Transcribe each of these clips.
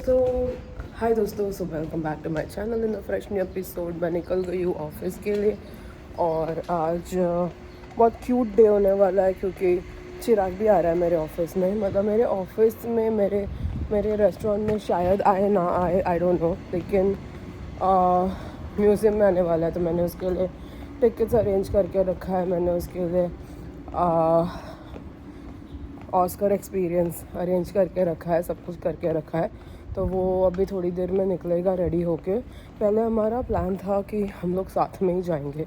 तो हाय दोस्तों, so welcome back to my channel in the fresh new episode. मैं निकल गई हूँ ऑफिस के लिए और आज बहुत क्यूट डे होने वाला है क्योंकि चिराग भी आ रहा है मेरे ऑफिस में। मतलब मेरे ऑफिस में मेरे रेस्टोरेंट में शायद आए ना आए, आई डोंट नो, लेकिन म्यूज़ियम में आने वाला है तो मैंने उसके लिए टिकट्स अरेंज करके रखा है। मैंने उसके लिए ऑस्कर एक्सपीरियंस अरेंज करके रखा है, सब कुछ करके रखा है। तो वो अभी थोड़ी देर में निकलेगा रेडी होके। पहले हमारा प्लान था कि हम लोग साथ में ही जाएंगे,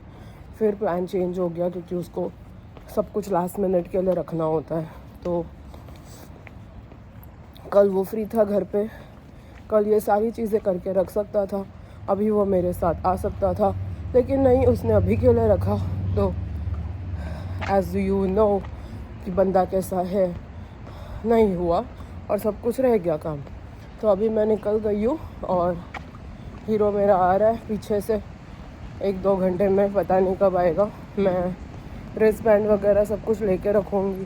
फिर प्लान चेंज हो गया क्योंकि उसको सब कुछ लास्ट मिनट के लिए रखना होता है। तो कल वो फ्री था घर पे, कल ये सारी चीज़ें करके रख सकता था, अभी वो मेरे साथ आ सकता था, लेकिन नहीं, उसने अभी के लिए रखा। तो एज़ यू नो कि बंदा कैसा है, नहीं हुआ और सब कुछ रह गया काम। तो अभी मैं निकल गई हूँ और हीरो मेरा आ रहा है पीछे से 1-2 घंटे में, पता नहीं कब आएगा। मैं रिस्ट बैंड वगैरह सब कुछ लेके रखूँगी,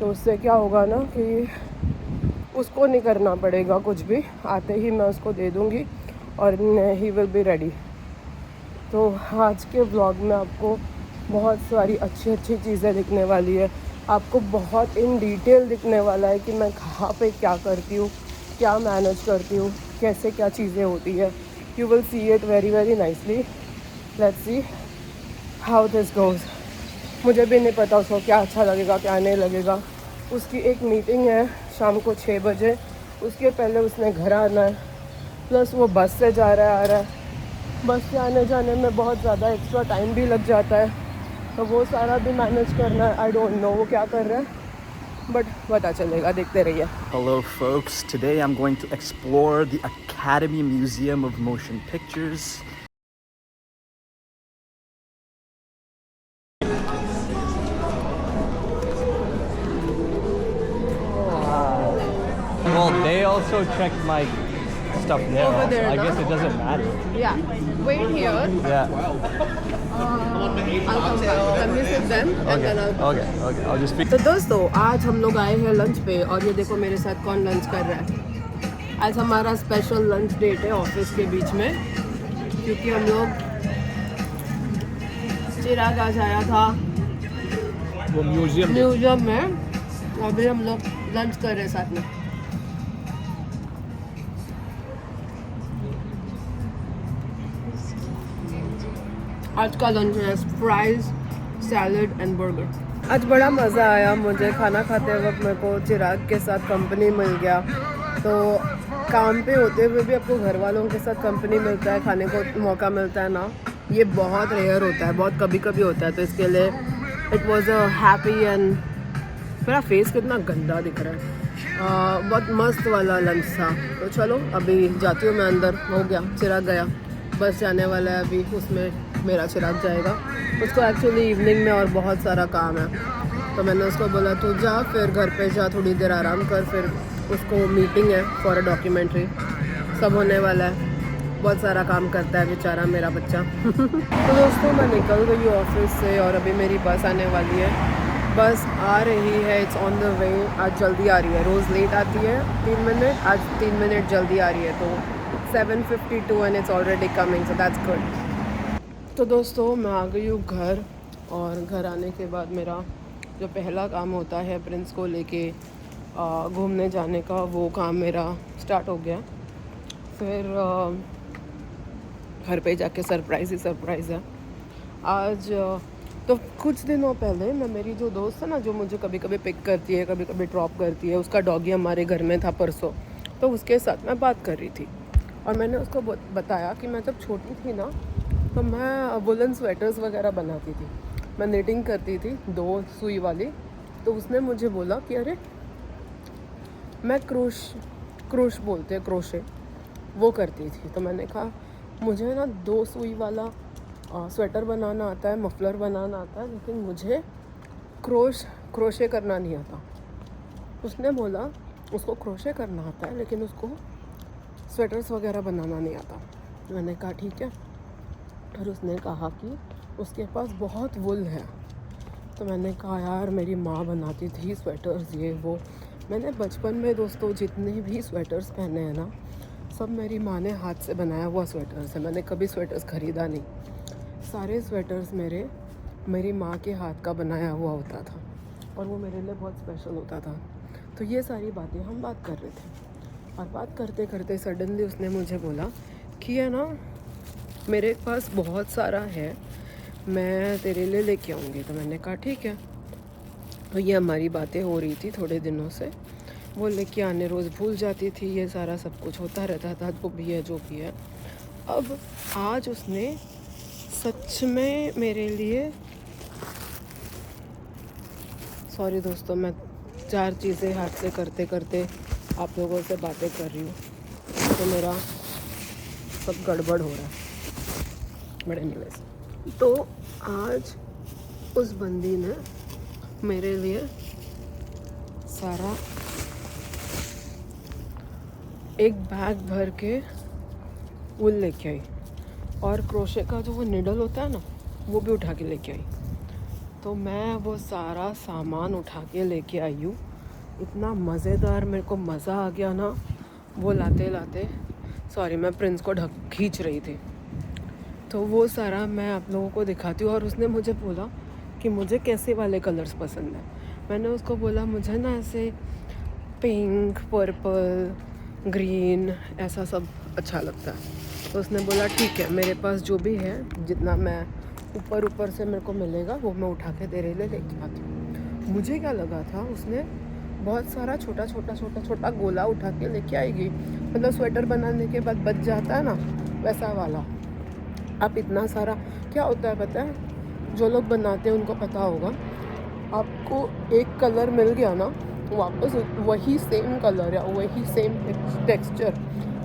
तो उससे क्या होगा ना कि उसको नहीं करना पड़ेगा कुछ भी, आते ही मैं उसको दे दूँगी और ही विल बी रेडी। तो आज के व्लॉग में आपको बहुत सारी अच्छी अच्छी चीज़ें दिखने वाली है। आपको बहुत इन डिटेल दिखने वाला है कि मैं कहाँ पे क्या करती हूँ, क्या मैनेज करती हूँ, कैसे क्या चीज़ें होती है। You will see it very very nicely. Let's see how this goes. मुझे भी नहीं पता उसको क्या अच्छा लगेगा क्या नहीं लगेगा। उसकी एक मीटिंग है शाम को 6 बजे, उसके पहले उसने घर आना है, प्लस वो बस से जा रहा है आ रहा है। बस से आने जाने में बहुत ज़्यादा एक्स्ट्रा टाइम भी लग जाता है, तो वो सारा भी मैनेज करना है। आई डोंट नो वो क्या कर रहा है, बट पता चलेगा, देखते रहिए। Hello folks, today I'm going to explore the Academy Museum of Motion Pictures. Well, they also checked my stuff there. Over Also. there, I no? guess it doesn't matter. Yeah, wait here. Yeah. I'll come back. Let me sit them and then I'll... Okay. I'll just speak. तो दोस्तों, आज हम लोग आए हैं lunch पे और ये देखो मेरे साथ कौन लंच कर रहा है। आज हमारा स्पेशल लंच डेट है ऑफिस के बीच में, क्योंकि हम लोग चिराग आज आया था वो म्यूजियम में, अभी हम लोग लंच कर रहे हैं साथ में। आज का लंच है फ्राइज, सैलड एंड बर्गर। आज बड़ा मज़ा आया मुझे, खाना खाते वक्त मेरे को चिराग के साथ कंपनी मिल गया। तो काम पे होते हुए भी आपको घर वालों के साथ कंपनी मिलता है, खाने को मौका मिलता है ना, ये बहुत रेयर होता है, बहुत कभी कभी होता है। तो इसके लिए it was a happy and... मेरा फेस कितना गंदा दिख रहा है। बहुत मस्त वाला लंच था। तो चलो अभी जाती हूँ मैं अंदर, हो गया, चिराग गया, बस जाने वाला है अभी, उसमें मेरा चिराग जाएगा। उसको एक्चुअली इवनिंग में और बहुत सारा काम है, तो मैंने उसको बोला तू जा, फिर घर पे जा, थोड़ी देर आराम कर, फिर उसको मीटिंग है फॉर अ डॉक्यूमेंट्री, सब होने वाला है। बहुत सारा काम करता है बेचारा मेरा बच्चा। तो दोस्तों, मैं निकल गई हूँ ऑफिस से और अभी मेरी बस आने वाली है। बस आ रही है, इट्स ऑन द वे। आज जल्दी आ रही है, रोज़ लेट आती है 3 मिनट, आज 3 मिनट जल्दी आ रही है। तो 7:52 and it's already coming, so that's good. तो दोस्तों, मैं आ गई हूँ घर, और घर आने के बाद मेरा जो पहला काम होता है प्रिंस को लेके घूमने जाने का, वो काम मेरा स्टार्ट हो गया। फिर घर पे जाके सरप्राइज़ ही सरप्राइज़ है आज। तो कुछ दिनों पहले मैं, मेरी जो दोस्त है ना, जो मुझे कभी कभी पिक करती है, कभी कभी ड्रॉप करती है, उसका डॉगी हमारे घर में था परसों, तो उसके साथ मैं बात कर रही थी और मैंने उसको बताया कि मैं जब छोटी थी ना, तो मैं वुलन स्वेटर्स वगैरह बनाती थी, मैं निटिंग करती थी 2 सुई वाली। तो उसने मुझे बोला कि अरे मैं क्रोश बोलते हैं, क्रोशे, वो करती थी। तो मैंने कहा मुझे ना 2 सुई वाला स्वेटर बनाना आता है, मफलर बनाना आता है, लेकिन मुझे क्रोशे करना नहीं आता। उसने बोला उसको क्रोशे करना आता है लेकिन उसको स्वेटर्स वगैरह बनाना नहीं आता। मैंने कहा ठीक है। और उसने कहा कि उसके पास बहुत वुल है। तो मैंने कहा यार मेरी माँ बनाती थी स्वेटर्स, ये वो। मैंने बचपन में दोस्तों जितने भी स्वेटर्स पहने हैं ना, सब मेरी माँ ने हाथ से बनाया हुआ स्वेटर्स है। मैंने कभी स्वेटर्स ख़रीदा नहीं। सारे स्वेटर्स मेरी माँ के हाथ का बनाया हुआ होता था और वो मेरे लिए बहुत स्पेशल होता था। तो ये सारी बातें हम बात कर रहे थे और बात करते करते सडनली उसने मुझे बोला कि है ना, मेरे पास बहुत सारा है, मैं तेरे लिए लेके आऊँगी। तो मैंने कहा ठीक है। तो ये हमारी बातें हो रही थी थोड़े दिनों से। वो लेके आने रोज़ भूल जाती थी, ये सारा सब कुछ होता रहता था, जो भी है जो भी है। अब आज उसने सच में मेरे लिए, सॉरी दोस्तों, मैं 4 चीज़ें हाथ से करते करते आप लोगों से बातें कर रही हूँ, तो मेरा सब गड़बड़ हो रहा है। बट एनीवेज, तो आज उस बंदी ने मेरे लिए सारा एक बैग भर के वूल लेके आई और क्रोशे का जो वो निडल होता है ना, वो भी उठा के लेके आई। तो मैं वो सारा सामान उठा के लेके आई हूँ। इतना मज़ेदार, मेरे को मज़ा आ गया ना वो लाते लाते। सॉरी, मैं प्रिंस को खींच रही थी। तो वो सारा मैं आप लोगों को दिखाती हूँ। और उसने मुझे बोला कि मुझे कैसे वाले कलर्स पसंद है। मैंने उसको बोला मुझे ना ऐसे पिंक, पर्पल, ग्रीन, ऐसा सब अच्छा लगता है। तो उसने बोला ठीक है, मेरे पास जो भी है, जितना मैं ऊपर से मेरे को मिलेगा वो मैं उठा के तेरे लिए लेके आती हूँ। मुझे क्या लगा था, उसने बहुत सारा छोटा छोटा गोला उठा के लेके आएगी। मतलब स्वेटर बनाने के बाद बच जाता है ना, वैसा वाला। आप इतना सारा, क्या होता है पता है, जो लोग बनाते हैं उनको पता होगा, आपको एक कलर मिल गया ना, वापस वही सेम कलर या वही सेम टेक्सचर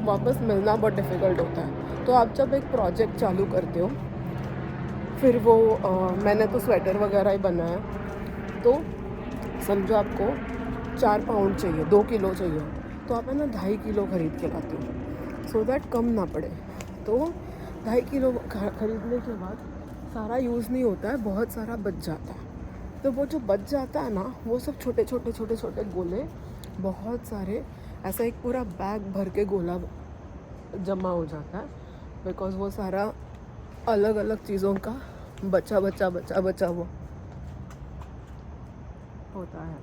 वापस मिलना बहुत डिफ़िकल्ट होता है। तो आप जब एक प्रोजेक्ट चालू करते हो, फिर वो मैंने तो स्वेटर वगैरह ही बनाया, तो समझो आपको 4 पाउंड चाहिए, 2 किलो चाहिए, तो आप है ना 2.5 किलो ख़रीद के लाते हो, सो दैट कम ना पड़े। तो 2.5 किलो ख़रीदने के बाद सारा यूज़ नहीं होता है, बहुत सारा बच जाता है। तो वो जो बच जाता है ना, वो सब छोटे छोटे गोले, बहुत सारे, ऐसा एक पूरा बैग भर के गोला जमा हो जाता है। बिकॉज़ वो सारा अलग अलग चीज़ों का बचा हुआ होता है।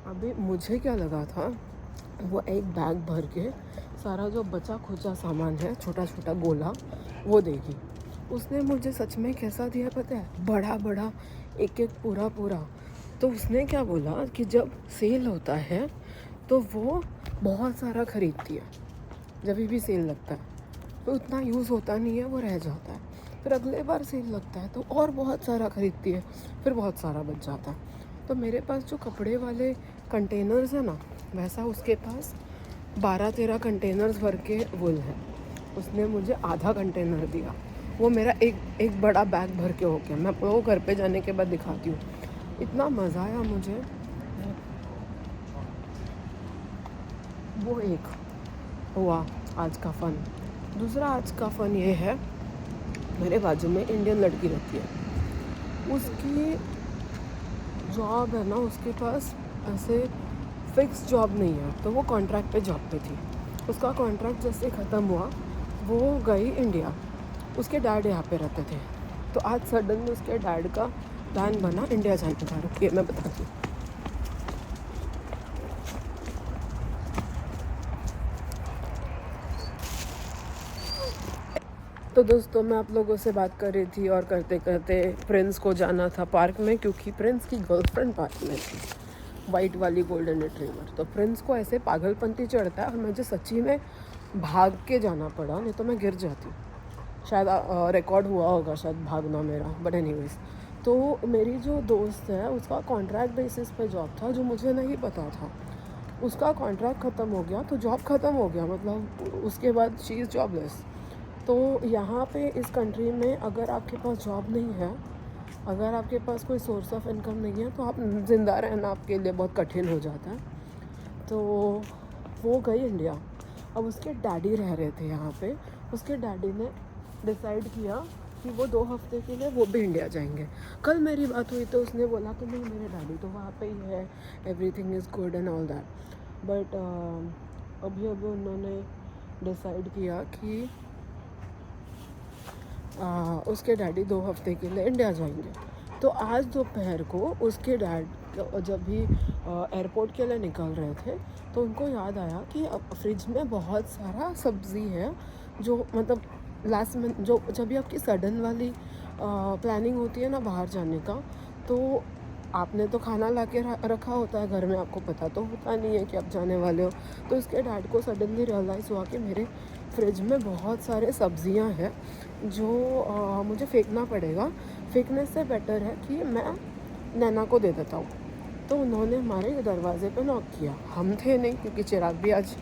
अभी मुझे क्या लगा था, वो एक बैग भर के सारा जो बचा खुचा सामान है, छोटा छोटा गोला, वो देगी। उसने मुझे सच में कैसा दिया पता है, बड़ा एक पूरा। तो उसने क्या बोला कि जब सेल होता है तो वो बहुत सारा ख़रीदती है। जब भी सेल लगता है तो उतना यूज़ होता नहीं है, वो रह जाता है। फिर अगले बार सेल लगता है तो और बहुत सारा ख़रीदती है, फिर बहुत सारा बच जाता है। तो मेरे पास जो कपड़े वाले कंटेनर्स हैं ना, वैसा उसके पास 12-13 कंटेनर्स भर के वुल है। उसने मुझे आधा कंटेनर दिया, वो मेरा एक बड़ा बैग भर के हो गया। मैं आपको घर पे जाने के बाद दिखाती हूँ। इतना मज़ा आया मुझे। वो एक हुआ आज का फ़न। दूसरा आज का फ़न ये है, मेरे बाजू में इंडियन लड़की रहती है, उसकी जॉब है ना, उसके पास ऐसे फिक्स जॉब नहीं है, तो वो कॉन्ट्रैक्ट पे जॉब पे थी। उसका कॉन्ट्रैक्ट जैसे ख़त्म हुआ, वो गई इंडिया। उसके डैड यहाँ पे रहते थे, तो आज सडनली उसके डैड का प्लान बना इंडिया जाने का। रुकिए मैं बताती हूँ। तो दोस्तों, मैं आप लोगों से बात कर रही थी और करते करते प्रिंस को जाना था पार्क में, क्योंकि प्रिंस की गर्लफ्रेंड पार्क में थी, वाइट वाली गोल्डन रिट्रीवर। तो प्रिंस को ऐसे पागलपंती चढ़ता है और मुझे सच्ची में भाग के जाना पड़ा, नहीं तो मैं गिर जाती। शायद रिकॉर्ड हुआ होगा शायद भागना मेरा, बट एनीवेज। तो मेरी जो दोस्त है, उसका कॉन्ट्रैक्ट बेसिस पे जॉब था, जो मुझे नहीं पता था। उसका कॉन्ट्रैक्ट ख़त्म हो गया तो जॉब ख़त्म हो गया, मतलब उसके बाद शी इज़ जॉबलेस। तो यहाँ पे इस कंट्री में अगर आपके पास जॉब नहीं है, अगर आपके पास कोई सोर्स ऑफ इनकम नहीं है, तो आप ज़िंदा रहना आपके लिए बहुत कठिन हो जाता है। तो वो गई इंडिया। अब उसके डैडी रह रहे थे यहाँ पे। उसके डैडी ने डिसाइड किया कि वो 2 हफ्ते के लिए वो भी इंडिया जाएंगे। कल मेरी बात हुई तो उसने बोला कि नहीं, मेरे डैडी तो वहाँ पे ही है, everything is good and all that. But अभी उन्होंने डिसाइड किया कि उसके डैडी 2 हफ्ते के लिए इंडिया जाएंगे। तो आज दोपहर को उसके डैड जब भी एयरपोर्ट के लिए निकल रहे थे तो उनको याद आया कि अब फ्रिज में बहुत सारा सब्ज़ी है, जो मतलब लास्ट मंथ जो जब भी आपकी सडन वाली प्लानिंग होती है ना बाहर जाने का, तो आपने तो खाना ला के रखा होता है घर में, आपको पता तो होता नहीं है कि आप जाने वाले हो। तो उसके डैड को सडनली रियलाइज़ हुआ कि मेरे फ्रिज में बहुत सारे सब्जियां हैं जो मुझे फेंकना पड़ेगा, फेंकने से बेटर है कि मैं नैना को दे देता हूँ। तो उन्होंने हमारे दरवाज़े पे नॉक किया। हम थे नहीं क्योंकि चिराग भी आज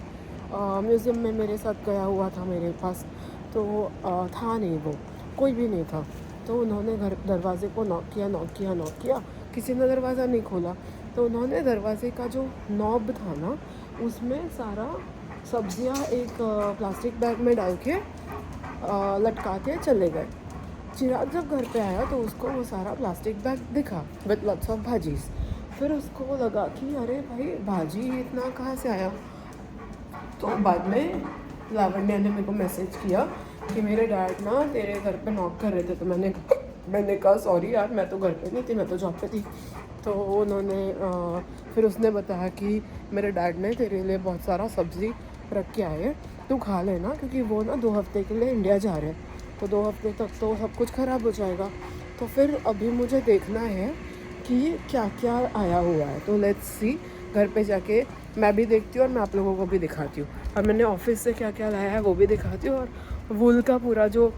म्यूज़ियम में मेरे साथ गया हुआ था मेरे पास, तो था नहीं, वो कोई भी नहीं था। तो उन्होंने दरवाज़े को नॉक किया, किसी ने दरवाज़ा नहीं खोला। तो उन्होंने दरवाज़े का जो नॉब था ना उसमें सारा सब्जियां एक प्लास्टिक बैग में डाल के लटका के चले गए। चिराग जब घर पे आया तो उसको वो सारा प्लास्टिक बैग दिखा विद लॉट्स ऑफ भाजीज। फिर उसको लगा कि अरे भाई भाजी इतना कहाँ से आया। तो बाद में लावण्या ने मेरे को मैसेज किया कि मेरे डैड ना तेरे घर पे नॉक कर रहे थे। तो मैंने कहा सॉरी यार, मैं तो घर पे नहीं थी, मैं तो जॉब पे थी। तो उन्होंने फिर उसने बताया कि मेरे डैड ने तेरे लिए बहुत सारा सब्ज़ी रख के आए, तू खा लेना, क्योंकि वो ना 2 हफ्ते के लिए इंडिया जा रहे हैं, तो 2 हफ्ते तक तो सब कुछ ख़राब हो जाएगा। तो फिर अभी मुझे देखना है कि क्या क्या आया हुआ है। तो लेट्स सी, घर पे जाके मैं भी देखती हूँ और मैं आप लोगों को भी दिखाती हूँ, और मैंने ऑफिस से क्या क्या लाया है वो भी दिखाती हूँ, और वूल का पूरा जो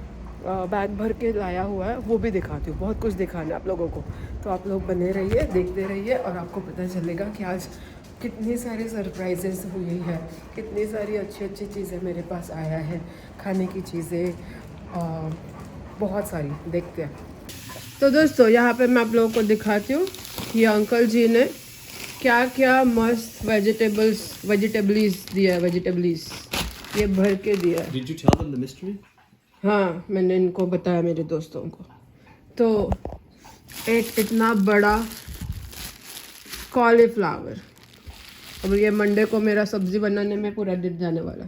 बैग भर के लाया हुआ है वो भी दिखाती हूँ। बहुत कुछ दिखाना है आप लोगों को, तो आप लोग बने रहिए, देखते रहिए, और आपको पता चलेगा कि आज कितनी सारी सरप्राइजेस हुई है, कितनी सारी अच्छी अच्छी चीज़ें मेरे पास आया है, खाने की चीज़ें बहुत सारी। देखते हैं। तो दोस्तों यहाँ पे मैं आप लोगों को दिखाती हूँ ये अंकल जी ने क्या क्या मस्त वेजिटेबल्स दिया है, वेजिटेबल्स ये भर के दिया है। Did you tell them the mystery? हाँ, मैंने इनको बताया मेरे दोस्तों को। तो एक इतना बड़ा कॉलीफ्लावर, अब ये मंडे को मेरा सब्जी बनाने में पूरा दिन जाने वाला।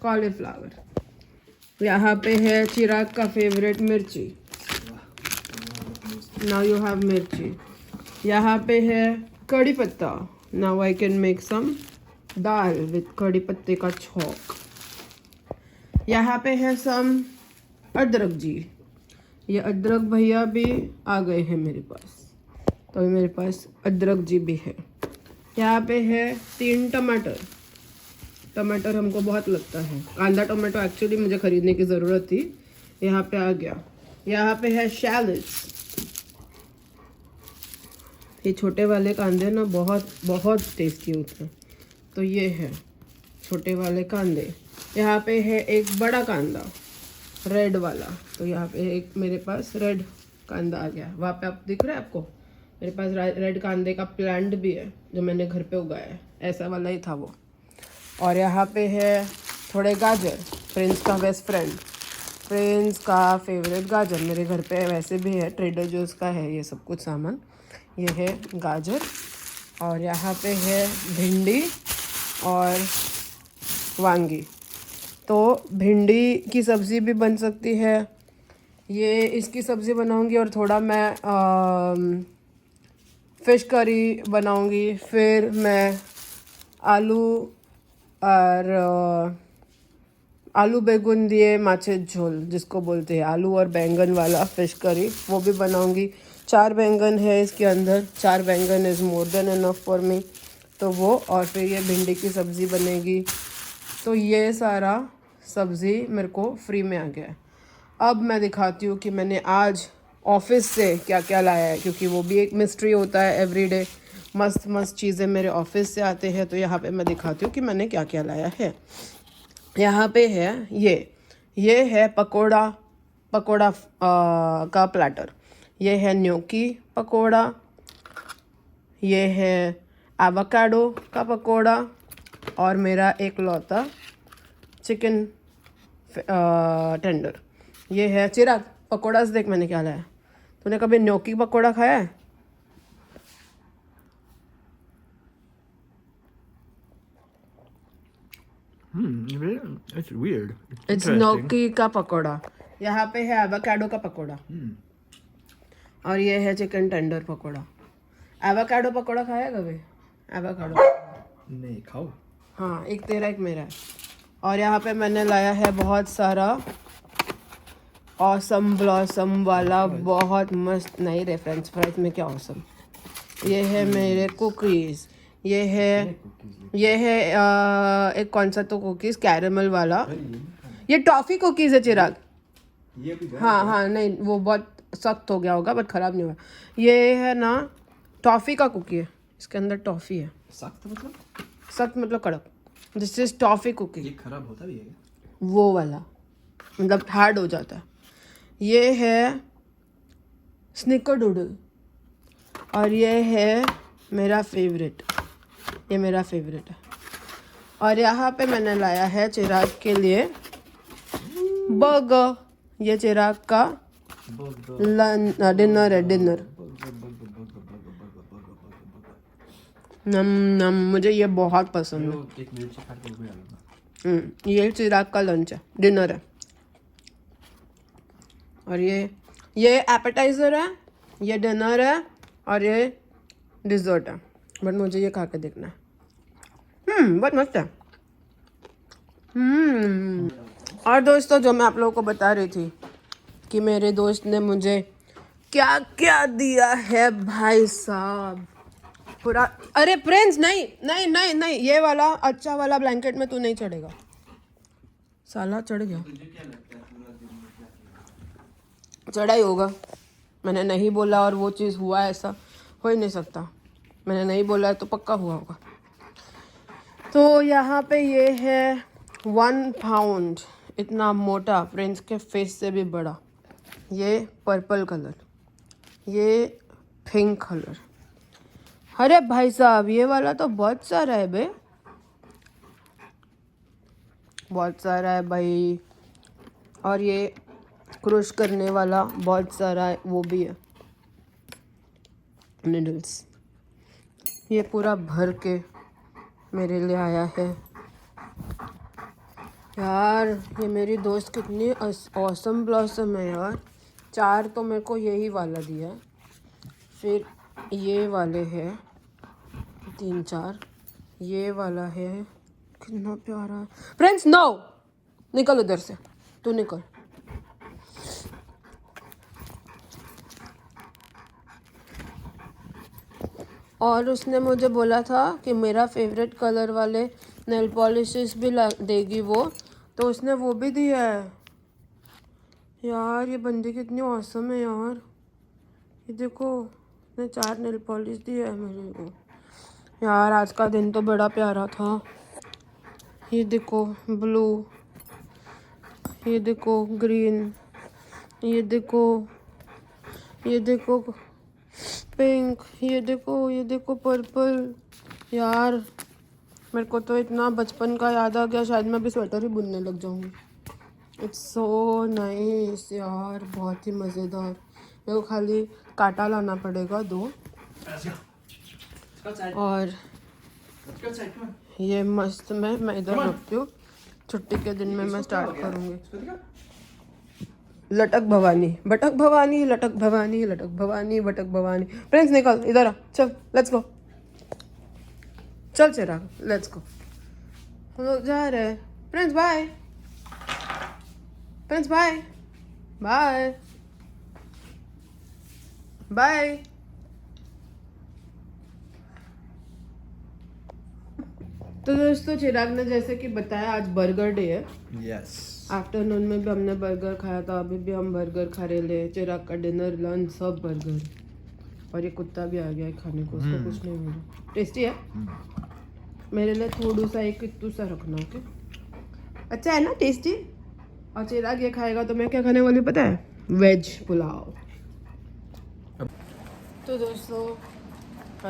कॉलीफ्लावर। यहाँ पे है चिराग का फेवरेट मिर्ची, नाउ यू हैव मिर्ची। यहाँ पे है कड़ी पत्ता, now I can make some dal with कड़ी पत्ते का छौंक। यहाँ पे है सम अदरक जी, ये अदरक भैया भी आ गए हैं मेरे पास, तो मेरे पास अदरक जी भी है। यहाँ पे है 3 टमाटर हमको बहुत लगता है, कांदा टमाटो एक्चुअली मुझे ख़रीदने की ज़रूरत थी, यहाँ पे आ गया। यहाँ पे है शैलट्स, ये छोटे वाले कांदे ना बहुत टेस्टी होते हैं, तो ये है छोटे वाले कांदे। यहाँ पे है एक बड़ा कांदा रेड वाला, तो यहाँ पे एक मेरे पास रेड कांदा आ गया। वहाँ पे आप दिख रहा है आपको, मेरे पास रेड कांदे का प्लांट भी है जो मैंने घर पे उगाया है, ऐसा वाला ही था वो। और यहाँ पे है थोड़े गाजर, प्रिंस का बेस्ट फ्रेंड, प्रिंस का फेवरेट गाजर मेरे घर पे वैसे भी है, ट्रेडर जोस का है ये सब कुछ सामान। ये है गाजर। और यहाँ पे है भिंडी और वांगी, तो भिंडी की सब्ज़ी भी बन सकती है, ये इसकी सब्ज़ी बनाऊंगी, और थोड़ा मैं फ़िश करी बनाऊंगी। फिर मैं आलू और आलू बेगुन दिए माछे झोल जिसको बोलते हैं, आलू और बैंगन वाला फ़िश करी, वो भी बनाऊंगी। 4 बैंगन है इसके अंदर, 4 बैंगन is more than enough for me, तो वो। और फिर ये भिंडी की सब्ज़ी बनेगी। तो ये सारा सब्ज़ी मेरे को फ्री में आ गया है। अब मैं दिखाती हूँ कि मैंने आज ऑफिस से क्या क्या लाया है, क्योंकि वो भी एक मिस्ट्री होता है। एवरीडे मस्त मस्त चीज़ें मेरे ऑफिस से आते हैं, तो यहाँ पे मैं दिखाती हूँ कि मैंने क्या क्या लाया है। यहाँ पे है ये है पकोड़ा का प्लेटर, ये है न्योकी पकोड़ा, ये है एवोकाडो का पकोड़ा, और मेरा एक लौता चिकन टेंडर। ये है चिराग पकोड़ा से देख मैंने क्या लाया। तूने कभी न्योकी पकोड़ा खाया है? It's weird. इट्स gnocchi का पकौड़ा. यहाँ पे है एवोकाडो का पकौड़ा. और ये है chicken tender pakora. Avocado pakora खाया कभी? एवोकाडो. नहीं खाओ. हाँ, एक तेरा एक मेरा है. और यहाँ पे मैंने लाया है बहुत सारा ऑसम ब्लॉसम वाला बहुत मस्त. नहीं रे, फ्रेंच फ्राइज में क्या ऑसम. ये है मेरे कुकीज़. ये है एक कौन सा तो कुकीज़ कैरेमल वाला. ये टॉफ़ी कुकीज़ है चिराग. हाँ नहीं, वो बहुत सख्त हो गया होगा बट ख़राब नहीं हुआ. ये है ना टॉफ़ी का कुकी है. इसके अंदर टॉफ़ी है. सख्त मतलब? सख्त मतलब कड़क. This is toffee cookie. ये खराब होता भी है क्या? वो वाला मतलब हार्ड हो जाता है. ये है स्निकर डूडल. और ये है मेरा फेवरेट. ये मेरा फेवरेट है. और यहाँ पे मैंने लाया है चिराग के लिए बर्गर. ये चिराग का डिनर है. डिनर. नम नम. मुझे ये बहुत पसंद है. एक मिनट से खा के भी डालूंगा. ये चिराग का लंच है. डिनर है. और ये एपेटाइज़र है. ये डिनर है. और ये डिज़र्ट है. बट मुझे ये खा के देखना है. बहुत मस्त है. और दोस्तों, जो मैं आप लोगों को बता रही थी कि मेरे दोस्त ने मुझे क्या क्या दिया है भाई साहब. पूरा. अरे प्रिंस, नहीं नहीं नहीं नहीं, ये वाला अच्छा वाला ब्लैंकेट में तू नहीं चढ़ेगा. साला चढ़ गया. चढ़ा ही होगा. मैंने नहीं बोला और वो चीज़ हुआ. ऐसा हो ही नहीं सकता. मैंने नहीं बोला है तो पक्का हुआ होगा. तो यहाँ पे ये है 1 पाउंड. इतना मोटा, प्रिंस के फेस से भी बड़ा. ये पर्पल कलर. ये पिंक कलर. अरे भाई साहब, ये वाला तो बहुत सारा है बे. बहुत सारा है भाई. और ये क्रश करने वाला बहुत सारा है, वो भी है. नूडल्स. ये पूरा भर के मेरे लिए आया है. यार ये मेरी दोस्त कितनी ऑसम ब्लॉसम है यार. 4 तो मेरे को यही वाला दिया है. फिर ये वाले हैं 3-4. ये वाला है. कितना प्यारा है. फ्रेंड्स नो, निकल उधर से. तू निकल. और उसने मुझे बोला था कि मेरा फेवरेट कलर वाले नेल पॉलिशेस भी देगी वो. तो उसने वो भी दिया है. यार ये बंदी कितनी औसम है यार. ये देखो, उसने 4 नेल पॉलिश दिया है मेरे को. यार आज का दिन तो बड़ा प्यारा था. ये देखो ब्लू. ये देखो ग्रीन. ये देखो पिंक. ये देखो पर्पल. यार मेरे को तो इतना बचपन का याद आ गया. शायद मैं भी स्वेटर ही बुनने लग जाऊंगी. इट्स सो नाइस यार. बहुत ही मज़ेदार. मेरे को खाली कांटा लाना पड़ेगा 2. और ये मस्त मैं इधर रखती हूँ. छुट्टी के दिन में मैं स्टार्ट करूँगी. लटक भवानी, बटक भवानी, लटक भवानी, लटक भवानी, बटक भवानी. प्रिंस निकल इधर आ. चल लेट्स गो. चल चिराग लेट्स गो. हम लोग जा रहे हैं. Prince bye. Prince bye. Bye bye. तो दोस्तों, चिराग ने जैसे कि बताया आज बर्गर डे है. Yes. आफ्टरनून में भी हमने बर्गर खाया था. अभी भी हम बर्गर खा रहे हैं. चिराग का डिनर लंच सब बर्गर. और ये कुत्ता भी आ गया है खाने को. उसको कुछ नहीं हो रहा. टेस्टी है. मेरे लिए थोड़ा सा एक कित्तू सा रखना. ओके. अच्छा है ना, टेस्टी. और चिराग ये खाएगा तो मैं क्या खाने वाली पता है? वेज पुलाव. तो दोस्तों,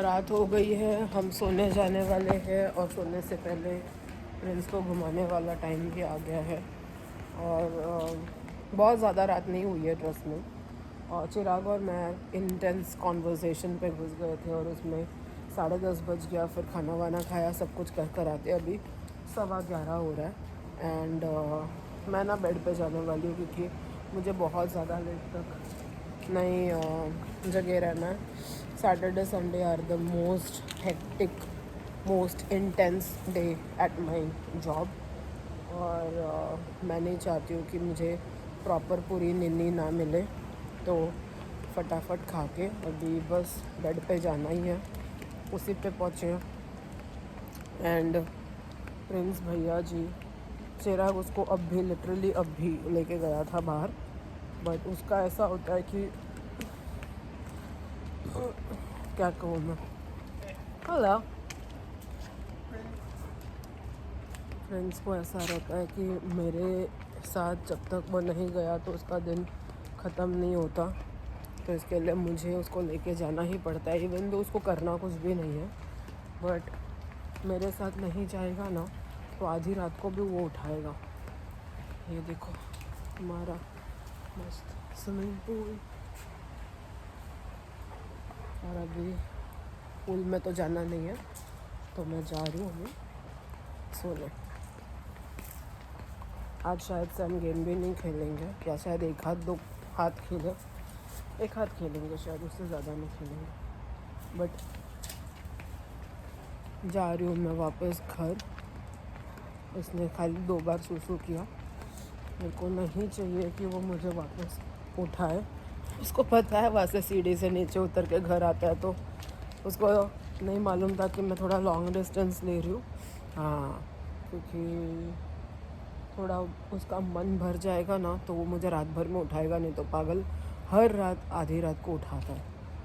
रात हो गई है. हम सोने जाने वाले हैं. और सोने से पहले प्रिंस को घुमाने वाला टाइम भी आ गया है. और बहुत ज़्यादा रात नहीं हुई है ट्रस्ट में. और चिराग और मैं इंटेंस कॉन्वर्सेशन पे घुस गए थे. और उसमें 10:30 बज गया. फिर खाना वाना खाया, सब कुछ कर कर आते अभी 11:15 हो रहा है. एंड मैं ना बेड पे जाने वाली हूँ क्योंकि मुझे बहुत ज़्यादा लेट तक नहीं जगह रहना है। Saturday Sunday are the most hectic, most intense day at my job, और मैं नहीं चाहती हूँ कि मुझे प्रॉपर पूरी नींद ना मिले। तो फटाफट खा के अभी बस बेड पे जाना ही है, उसी पे पहुँचे। एंड प्रिंस भैया जी, चिराग उसको लिटरली अभी लेके गया था बाहर, बट उसका ऐसा होता है कि क्या कहूँ मैं। हेलो। फ्रेंड्स को ऐसा रहता है कि मेरे साथ जब तक वो नहीं गया तो उसका दिन ख़त्म नहीं होता, तो इसके लिए मुझे उसको लेके जाना ही पड़ता है। इवन तो उसको करना कुछ भी नहीं है, बट मेरे साथ नहीं जाएगा ना तो आधी रात को भी वो उठाएगा। ये देखो हमारा मस्त स्विमिंग पूल, और अभी पूल में तो जाना नहीं है तो मैं जा रही हूँ अभी सोने। आज शायद से हम गेम भी नहीं खेलेंगे, या शायद एक हाथ खेलेंगे शायद, उससे ज़्यादा नहीं खेलेंगे। बट जा रही हूँ मैं वापस घर। उसने खाली 2 बार सूसू किया, मेरे को नहीं चाहिए कि वो मुझे वापस उठाए। उसको पता है वहाँ से सीढ़ी से नीचे उतर के घर आता है, तो उसको नहीं मालूम था कि मैं थोड़ा लॉन्ग डिस्टेंस ले रही हूँ। हाँ, क्योंकि थोड़ा उसका मन भर जाएगा ना तो वो मुझे रात भर में उठाएगा नहीं, तो पागल हर रात आधी रात को उठाता है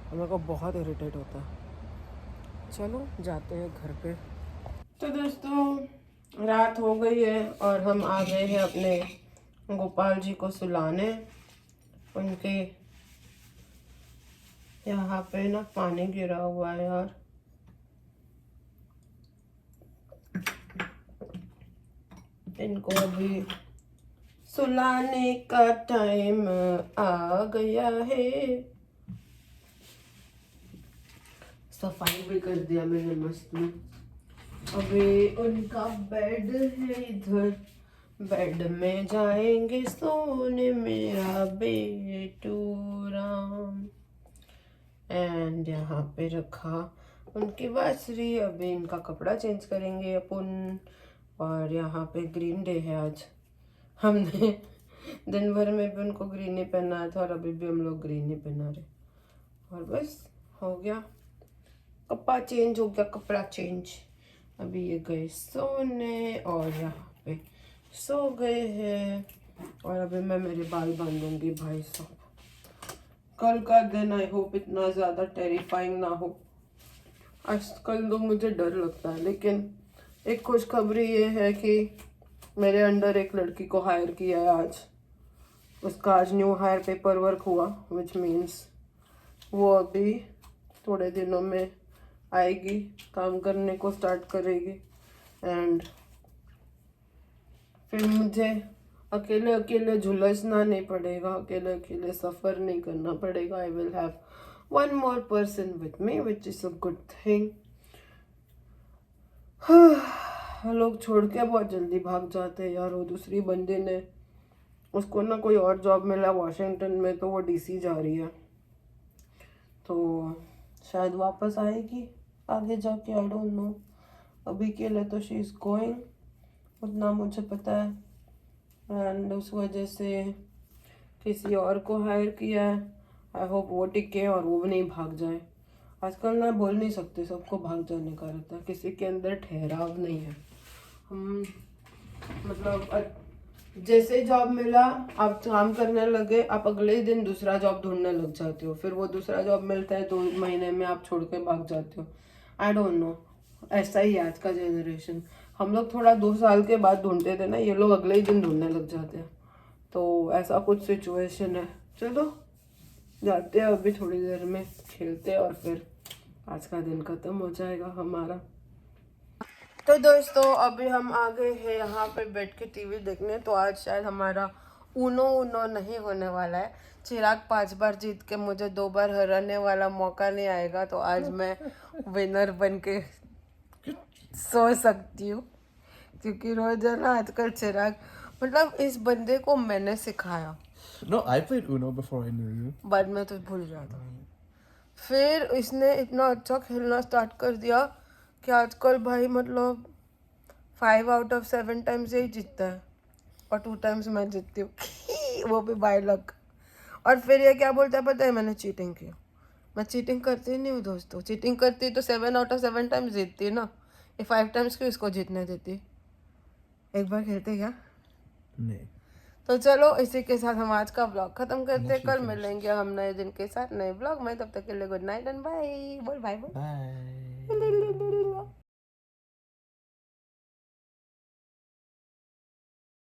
और मेरे को बहुत इरिटेट होता है। चलो जाते हैं घर पे। तो दोस्तों रात हो गई है और हम आ गए हैं अपने गोपाल जी को सुलाने। उनके यहाँ पे ना पानी गिरा हुआ है यार, इनको अभी सुलाने का टाइम आ गया है। सफाई भी कर दिया मैंने मस्त में। अभी उनका बेड है इधर, बेड में जाएंगे सोने मेरा बेटू राम। एंड यहाँ पे रखा उनकी बांसुरी। अभी इनका कपड़ा चेंज करेंगे अपन। और यहाँ पे ग्रीन डे है आज। हमने दिन भर में भी उनको ग्रीन ही पहनाया था और अभी भी हम लोग ग्रीन ही पहना रहे। और बस हो गया, कपड़ा चेंज हो गया, कपड़ा चेंज। अभी ये गए सोने और यहाँ पे सो गए हैं। और अभी मैं मेरे बाल बांधूंगी भाई साहब। कल का दिन आई होप इतना ज़्यादा टेरिफाइंग ना हो। आजकल तो मुझे डर लगता है, लेकिन एक खुशखबरी ये है कि मेरे अंडर एक लड़की को हायर किया है आज। उसका आज न्यू हायर पेपर वर्क हुआ, विच मीन्स वो अभी थोड़े दिनों में आएगी, काम करने को स्टार्ट करेगी। एंड फिर मुझे अकेले अकेले झुलसना नहीं पड़ेगा, अकेले अकेले सफ़र नहीं करना पड़ेगा। I will have one more person with me, which is a good thing. लोग छोड़ के बहुत जल्दी भाग जाते हैं यार। वो दूसरी बंदे ने, उसको ना कोई और जॉब मिला वॉशिंगटन में, तो वो डीसी जा रही है, तो शायद वापस आएगी आगे जाके, आई डोंट नो। अभी के लिए तो शी इज़ गोइंग, उतना मुझे पता है। एंड उस वजह से किसी और को हायर किया है। आई होप वो टिके और वो नहीं भाग जाए। आजकल ना बोल नहीं सकते, सबको भाग जाने का रहता है, किसी के अंदर ठहराव नहीं है। हम मतलब जैसे जॉब मिला आप काम करने लगे, आप अगले ही दिन दूसरा जॉब ढूंढने लग जाते हो। फिर वो दूसरा जॉब मिलता है 2 महीने में आप छोड़ के भाग जाते हो। आई डोंट नो, ऐसा ही है आज का जनरेशन। हम लोग थोड़ा 2 साल के बाद ढूंढते थे ना, ये लोग अगले ही दिन ढूंढने लग जाते हैं। तो ऐसा कुछ सिचुएशन है। चलो जाते हैं अभी, थोड़ी देर में खेलते हैं और फिर आज का दिन ख़त्म हो जाएगा हमारा। तो दोस्तों अभी हम आ गए हैं यहाँ पे बैठ के टीवी देखने। तो आज शायद हमारा ऊनो नहीं होने वाला है। चिराग 5 बार जीत के मुझे 2 बार हराने वाला मौका नहीं आएगा, तो आज मैं विनर बन के सो सकती हूँ। क्योंकि रोज है ना आजकल चिराग, मतलब इस बंदे को मैंने सिखाया, No, I played Uno before I knew you. बाद में तो भूल जाता हूँ। फिर इसने इतना अच्छा खेलना स्टार्ट कर दिया कि आजकल भाई मतलब 5 आउट ऑफ 7 टाइम्स यही जीतता है और 2 टाइम्स मैं जीतती हूँ वो भी बाय लक। और फिर ये क्या बोलता है पता है, मैंने चीटिंग की। मैं चीटिंग करती नहीं हूँ दोस्तों, चीटिंग करती तो 7 आउट ऑफ 7 टाइम्स जीतती ना, ये 5 टाइम्स क्यों इसको जीतने देती। एक बार खेलते क्या? नहीं। तो चलो इसी के साथ हम आज का ब्लॉग खत्म करते हैं। कल मिलेंगे हम नए दिन के साथ नए ब्लॉग में, तब तक के लिए गुड नाइट एंड बाय। बोल बाय बोल। Bye.